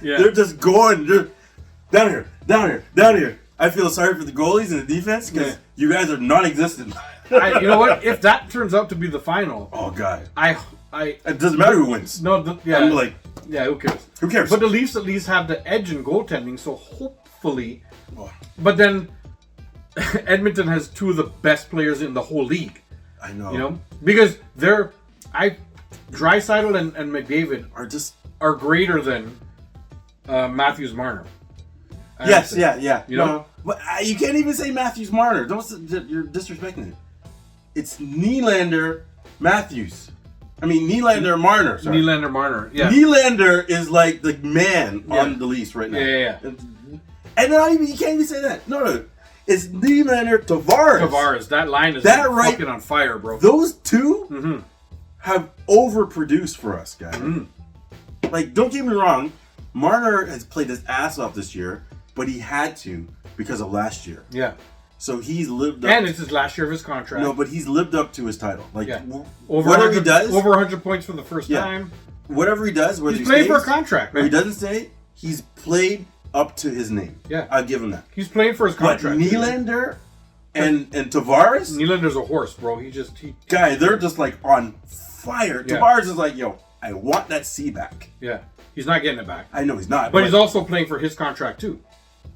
They're just going down here. I feel sorry for the goalies and the defense because you guys are non-existent. You know what? If that turns out to be the final, oh god, it doesn't matter who wins. No, I'm like, who cares? Who cares? But the Leafs at least have the edge in goaltending, so hopefully. But then Edmonton has two of the best players in the whole league. I know. You know, because Draisaitl and McDavid are greater than Matthews Marner. Yes, yeah. You know, but you can't even say Matthews Marner. You're disrespecting it. It's Nylander Matthews. I mean Nylander Marner. Sorry. Nylander Marner. Yeah. Nylander is like the man on the Leafs right now. Yeah. And you can't even say that. No. It's Nylander Tavares. That line is fucking on fire, bro. Those two have overproduced for us, guys. Mm-hmm. Like, don't get me wrong. Marner has played his ass off this year, but he had to because of last year. Yeah. So he's lived up. And it's his last year of his contract. No, but he's lived up to his title. Like, whatever he does. Over 100 points for the first time. Whatever he does, whether he's playing for a contract, man. Or he doesn't stay, he's played up to his name. Yeah. I'll give him that. He's playing for his contract. But Nylander and Tavares? Nylander's a horse, bro. They're just like on fire. Yeah. Tavares is like, yo, I want that C back. Yeah. He's not getting it back. I know he's not. But he's also playing for his contract too.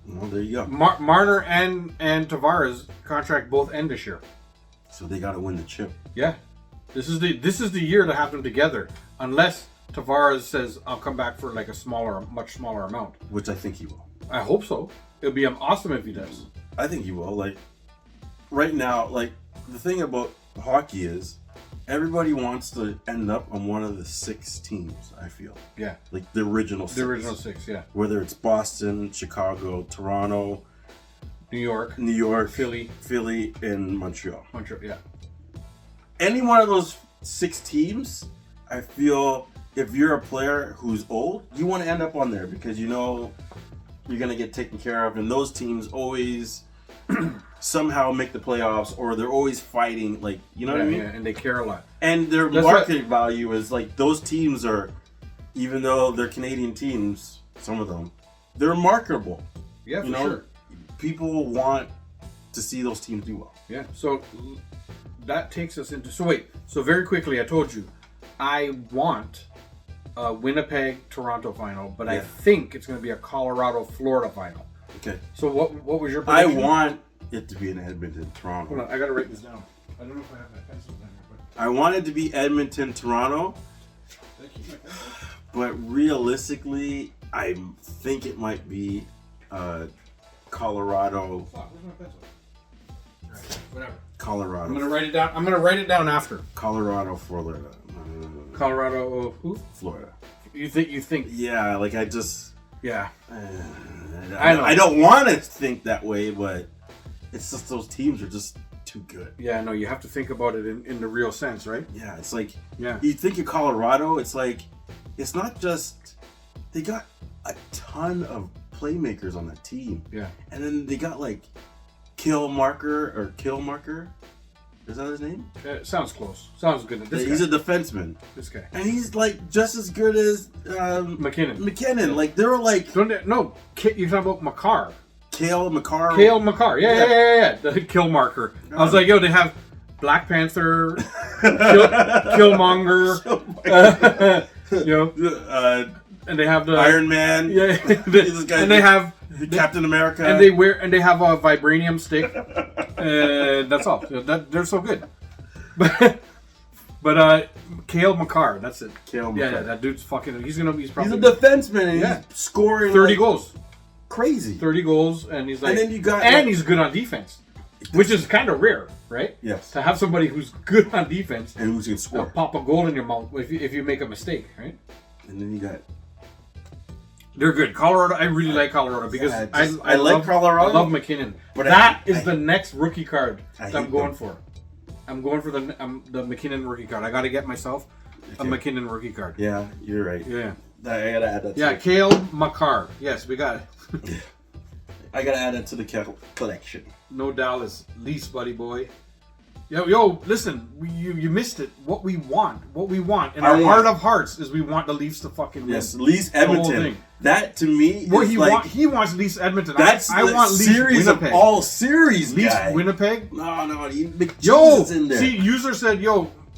Well, there you go. Marner and Tavares contract both end this year. So they got to win the chip. Yeah. This is the year to have them together. Unless Tavares says, I'll come back for like a much smaller amount. Which I think he will. I hope so. It'll be awesome if he does. I think he will. Like, right now, like, the thing about hockey is everybody wants to end up on one of the 6 teams, I feel. Yeah. Like the original 6. The original 6, yeah. Whether it's Boston, Chicago, Toronto, New York, Philly, and Montreal. Yeah. Any one of those 6 teams, I feel if you're a player who's old, you want to end up on there because you know you're going to get taken care of. And those teams always somehow make the playoffs or they're always fighting. Like, you know what I mean? Yeah, and they care a lot. And their market value is like those teams are, even though they're Canadian teams, some of them, they're marketable. Yeah, for sure. People want to see those teams do well. Yeah. So that takes us into... So very quickly, I told you, I want a Winnipeg-Toronto final, but I think it's going to be a Colorado-Florida final. Okay. So what was your prediction? I want it to be an Edmonton-Toronto. Hold on, I got to write this down. I don't know if I have my pencil down here, but... I want it to be Edmonton-Toronto, but realistically, I think it might be Colorado. Fuck, where's my pencil? Right, whatever. Colorado. I'm gonna write it down after. Colorado, Florida. Colorado, who? Florida. You think? Yeah, like I just. Yeah. I don't want to think that way, but it's just those teams are just too good. Yeah, no, you have to think about it in the real sense, right? Yeah, it's like you think of Colorado. It's like it's not just they got a ton of playmakers on that team. Yeah, and then they got like Killmarker. Is that his name? Sounds close. Sounds good. He's a defenseman. This guy. And he's like just as good as McKinnon. Like they were like you're talking about Makar. Cale Makar. Yeah. The Killmarker. I was like, yo, they have Black Panther, Killmonger, and they have the Iron Man. Yeah, and they have Captain America, and they have a vibranium stick, and that's all. They're so good. But Cale Makar, that's it. Cale Makar. Yeah, that dude's fucking. He's probably. He's a defenseman, and he's scoring 30 goals. Crazy. 30 goals, and he's like, and then you got, and he's good on defense, which is kind of rare, right? Yes. To have somebody who's good on defense and who's gonna score, pop a goal in your mouth if you make a mistake, right? And then you got. They're good. Colorado, I really like Colorado because I like Colorado. I love McKinnon. But that is the next rookie card that I'm going for. I'm going for the McKinnon rookie card. I got to get myself a McKinnon rookie card. Yeah, you're right. Yeah. I gotta add that. Yeah, Cale Makar. Yes, we got it. I gotta add it to the collection. No Dallas, lease, buddy boy. Yo, listen, you missed it. What we want, in I our want- heart of hearts, is we want the Leafs to fucking win. Yes, Leafs The whole Edmonton. thing. That to me What is he wants Leafs Edmonton. That's I the want Leafs series Winnipeg. of all series, Leafs guy. Winnipeg. No, Yo, McJesus in there. see, user said,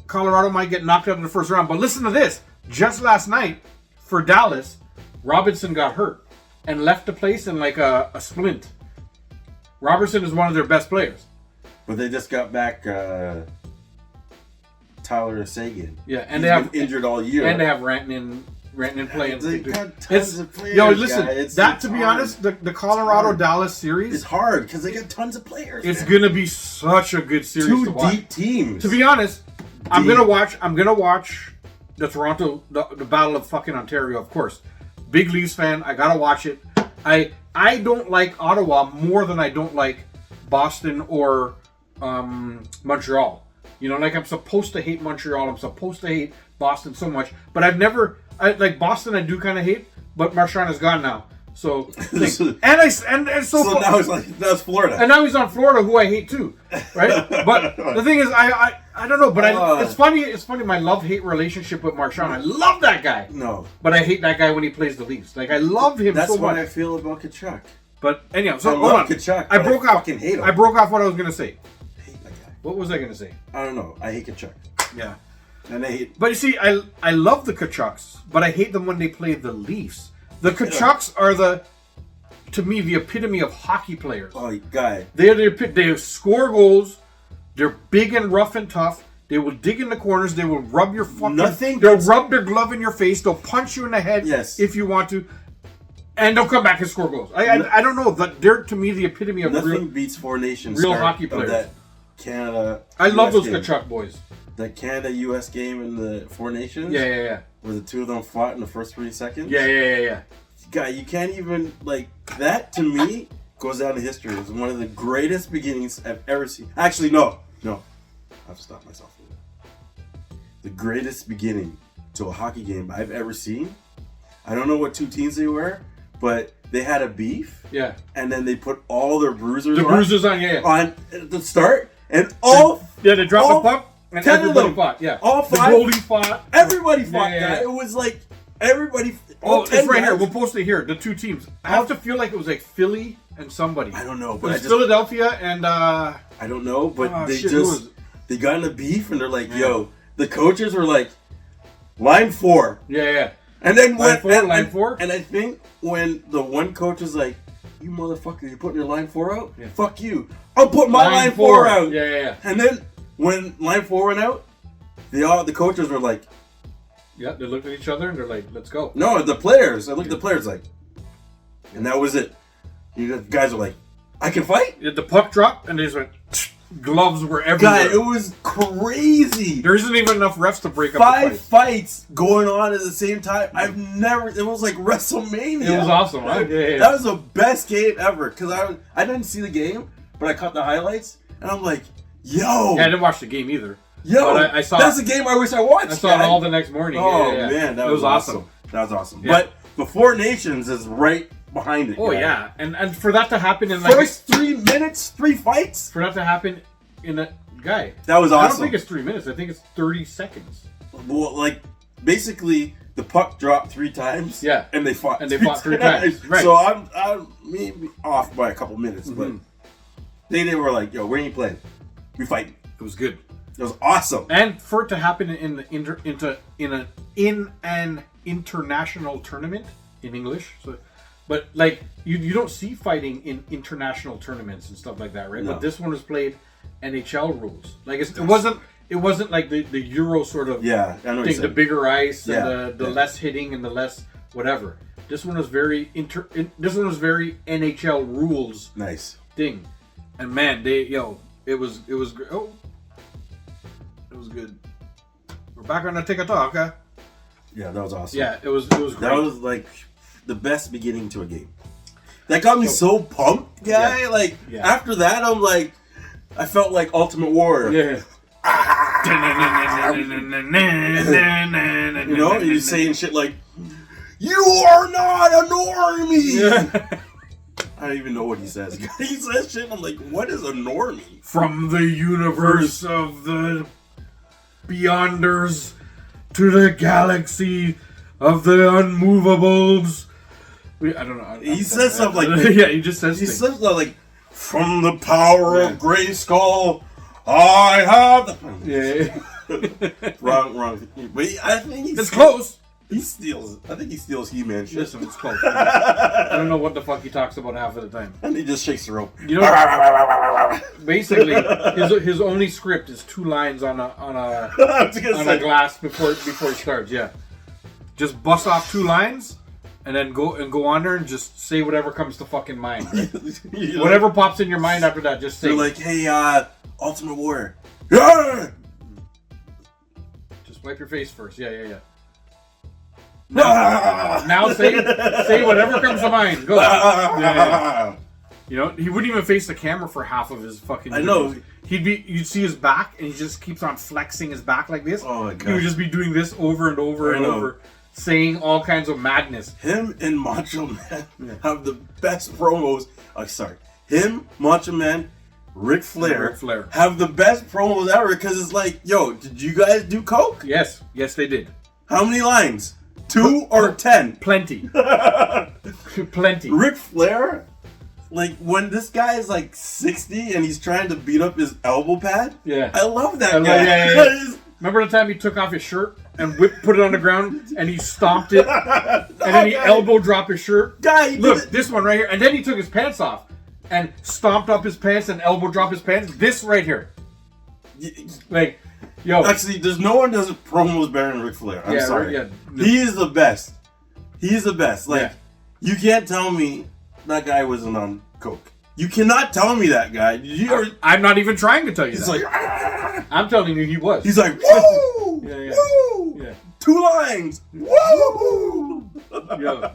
Colorado might get knocked out in the first round. But listen to this. Just last night, for Dallas, Robinson got hurt and left the place in like a splint. Robertson is one of their best players. But they just got back Tyler Seguin. Yeah, and He's they have been injured all year. And they have Rantanen playing. They got tons of players. Listen, guy. It's to be hard. honest, the Colorado Dallas series, It's hard because they got tons of players. it's man. gonna be such a good series Two to watch. deep teams. To be honest, I'm Deep. gonna watch the Toronto, the Battle of fucking Ontario, of course. Big Leafs fan, I gotta watch it. I don't like Ottawa more than I don't like Boston or Montreal. You know, like I'm supposed to hate Montreal, I'm supposed to hate Boston so much, but I like Boston. I do kind of hate, but Marchand is gone now. So so now it's like that's Florida. and now he's on Florida, who I hate too, right? But the thing is, I don't know, but it's funny. It's funny. My love-hate relationship with Marchand. I love that guy. No, but I hate that guy when he plays the Leafs. Like I love him that's so what much. I feel about Kachuk. But anyhow, so I hold love on. Kachuk, I but broke I off. fucking hate him. I broke off what I was gonna say. I hate that guy. What was I gonna say? I don't know. I hate Kachuk. Yeah. And I hate. But you see, I love the Kachucks, but I hate them when they play the Leafs. The Kachucks are to me, the epitome of hockey players. Oh, guy. They score goals. They're big and rough and tough. They will dig in the corners. They will rub your fucking. They'll rub their glove in your face. They'll punch you in the head if you want to, and they'll come back and score goals. I don't know. They're to me the epitome of nothing beats Four Nations. real hockey players. That Canada. I love those game. Kachuk boys. That Canada-U.S. game in the Four Nations. Yeah. Where the two of them fought in the first 3 seconds. Yeah. Guy, you can't even that. To me, goes down in history as one of the greatest beginnings I've ever seen. Actually, no. I have to stop myself. The greatest beginning to a hockey game I've ever seen. I don't know what two teams they were, but they had a beef. Yeah. And then they put all their bruisers on the start, and all they dropped the puck. And everybody fought, All 5. The goalie fought. Everybody fought, guy. It was like everybody. It's right here. We'll post it here. The two teams. I have to feel like it was like Philly and somebody. I don't know, but it was Philadelphia and. I don't know, but they got in a beef and they're like, "Yo," the coaches were like, "Line 4." Yeah. And then line four. And I think when the one coach was like, "You motherfucker, you putting your line 4 out? Yeah. Fuck you! I'll put my line 4 out." Yeah. And then when line 4 went out, the coaches were like, "Yeah." They looked at each other and they're like, "Let's go." No, the players. I looked at the players like, and that was it. You guys were like, "I can fight." The puck dropped and they just went. Gloves were everywhere. God, it was crazy. There isn't even enough refs to break up 5 fights going on at the same time. It was like WrestleMania. It was awesome, right? Yeah. That was the best game ever. Because I didn't see the game, but I caught the highlights. And I'm like, yo. Yeah, I didn't watch the game either. Yo, but I saw that's a game I wish I watched. I saw it all the next morning. Oh, man, that was awesome. That was awesome. Yeah. But the Four Nations is right behind it. Oh, yeah. And for that to happen in first 3 minutes, 3 fights? For that to happen in a guy. That was awesome. I don't think it's 3 minutes. I think it's 30 seconds. Well, basically, the puck dropped 3 times. Yeah. And they fought. Three times. Right. So I'm maybe off by a couple minutes, but they were like, "Yo, where are you playing? We fighting." It was good. It was awesome. And for it to happen in an international tournament in English, so. But you don't see fighting in international tournaments and stuff like that, right? No. But this one was played NHL rules. It wasn't like the Euro sort of thing, the bigger ice and the less hitting and the less whatever. This one was very NHL rules. Nice thing. And man, it was good. We're back on the TikTok, huh? Yeah, that was awesome. Yeah, it was great. That was like the best beginning to a game. That got me so pumped, guy. After that, I'm like, I felt like Ultimate Warrior. Yeah. You know, and he's saying shit like, "You are not an army." Yeah. I don't even know what he says. He says shit. I'm like, what is a normie? From the universe of the Beyonders to the galaxy of the Unmovables. I don't know. He says something like that. Yeah, he just says he things. says like, from the power of Grayskull, I have the... Yeah. wrong. But I think It's close. He steals. I think he steals He-Man shit. Listen, it's close. I don't know what the fuck he talks about half of the time. And he just shakes the rope. You know, basically, his only script is 2 lines on a glass before he starts. Yeah, just bust off 2 lines, and then go on there and just say whatever comes to fucking mind. Right? Whatever pops in your mind after that, just say. They're like, hey, Ultimate Warrior. Yeah! Just wipe your face first. Yeah. Now say whatever comes to mind. Go. Yeah. You know, he wouldn't even face the camera for half of his fucking. I know. You'd see his back, and he just keeps on flexing his back like this. Oh my god. He would just be doing this over and over and over, saying all kinds of madness. Him and Macho Man have the best promos. Oh, sorry. Him, Macho Man, Ric Flair have the best promos ever because it's like, yo, did you guys do coke? Yes, they did. How many lines? 2 or 10? Plenty. Plenty. Ric Flair, like when this guy is like 60 and he's trying to beat up his elbow pad. Yeah. I love that guy. Yeah. Remember the time he took off his shirt and put it on the ground and he stomped it and then he elbow dropped his shirt? Look, this one right here. And then he took his pants off and stomped up his pants and elbow dropped his pants. This right here. Like, yo. Actually, there's no one does promos better than Ric Flair. I'm sorry. Yeah. He is the best. He's the best. Like, you can't tell me that guy wasn't on coke. You cannot tell me that guy. I'm not even trying to tell you He's that. like, I'm telling you he was. He's like, woo! Yeah. Woo! Yeah. 2 lines. Woo! Yo.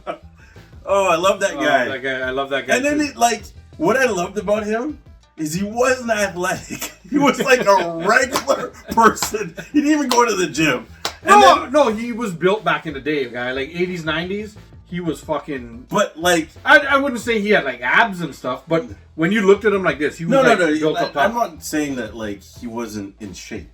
Oh, I love that guy. I love that guy. And then, what I loved about him is he wasn't athletic. He was like a regular person. He didn't even go to the gym. No, he was built back in the day, guy. Like 80s, 90s, he was fucking... But, like... I wouldn't say he had, like, abs and stuff, but when you looked at him like this, he was, built up top. I'm not saying that, like, he wasn't in shape.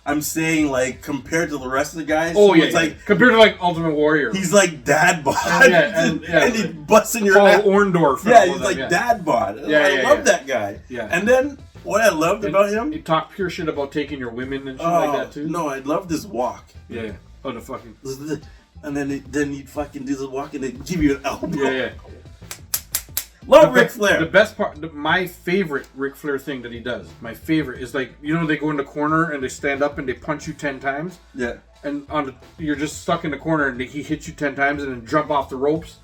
I'm saying, like, compared to the rest of the guys... Oh, yeah. Like, compared to, like, Ultimate Warrior. He's like dad bod. And he busts in your Paul neck. Orndorff. Yeah, he's like dad bod. I love that guy. Yeah. And then... What I loved about him... He talked pure shit about taking your women and shit like that, too. No, I loved his walk. Yeah. Oh, the fucking... And then he'd fucking do the walk and they'd give you an elbow. Yeah. Love Ric Flair. The best part... My favorite Ric Flair thing that he does, my favorite, is like, you know, they go in the corner and they stand up and they punch you 10 times? Yeah. And you're just stuck in the corner and he hits you 10 times and then jump off the ropes.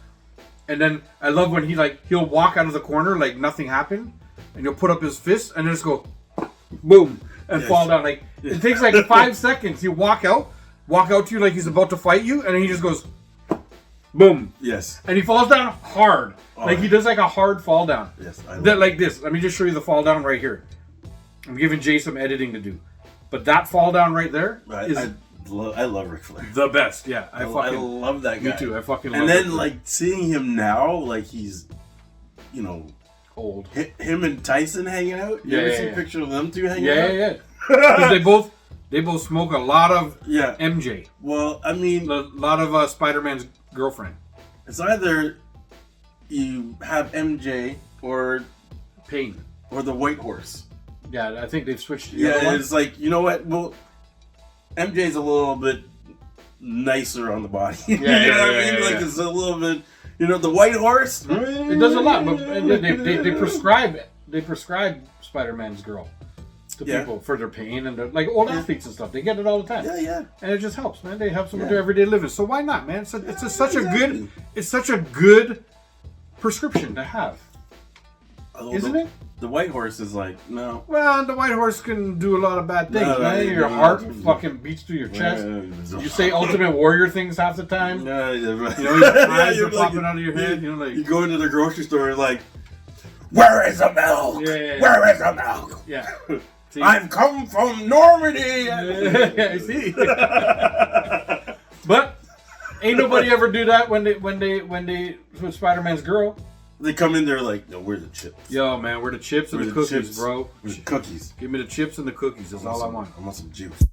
And then I love when he'll walk out of the corner like nothing happened. And he'll put up his fist and just go, boom, and fall down. Like it takes like 5 seconds. He'll walk out to you like he's about to fight you, and then he just goes, boom. Yes. And he falls down hard. Like he does like a hard fall down. Yes. Like this. Let me just show you the fall down right here. I'm giving Jay some editing to do, but that fall down right there is. I love Ric Flair. The best. Yeah, I love that guy. Me too. I fucking love. And then Ric Flair. like seeing him now, like he's, you know. Old. Him and Tyson hanging out. You ever see a picture of them two hanging out? Yeah. Because they both smoke a lot of MJ. Well, I mean, a lot of Spider-Man's girlfriend. It's either you have MJ or Payne or the White Horse. Yeah, I think they've switched. It's like, you know what? Well, MJ's a little bit nicer on the body. You know what I mean? Like it's a little bit. You know, the White Horse. It does a lot, but they prescribe Spider-Man's girl to people for their pain and like old athletes and stuff. They get it all the time. Yeah. And it just helps, man. They help some with their everyday living. So why not, man? It's such a good prescription to have, isn't it? The White Horse is like, no. Well, the White Horse can do a lot of bad things, man. Your heart fucking beats through your chest. You say Ultimate Warrior things half the time. Yeah, you know, your eyes are popping out of your head. You know, like you go into the grocery store, like, where is the milk? Where is the milk? Yeah. See? I've come from Normandy. Yeah, see. But ain't nobody ever do that when they with Spider-Man's girl. They come in there like, no, where's the chips? Yo, man, where the chips and Where's the cookies, chips? bro? Where's the cookies? Give me the chips and the cookies. That's all I want. I want some juice.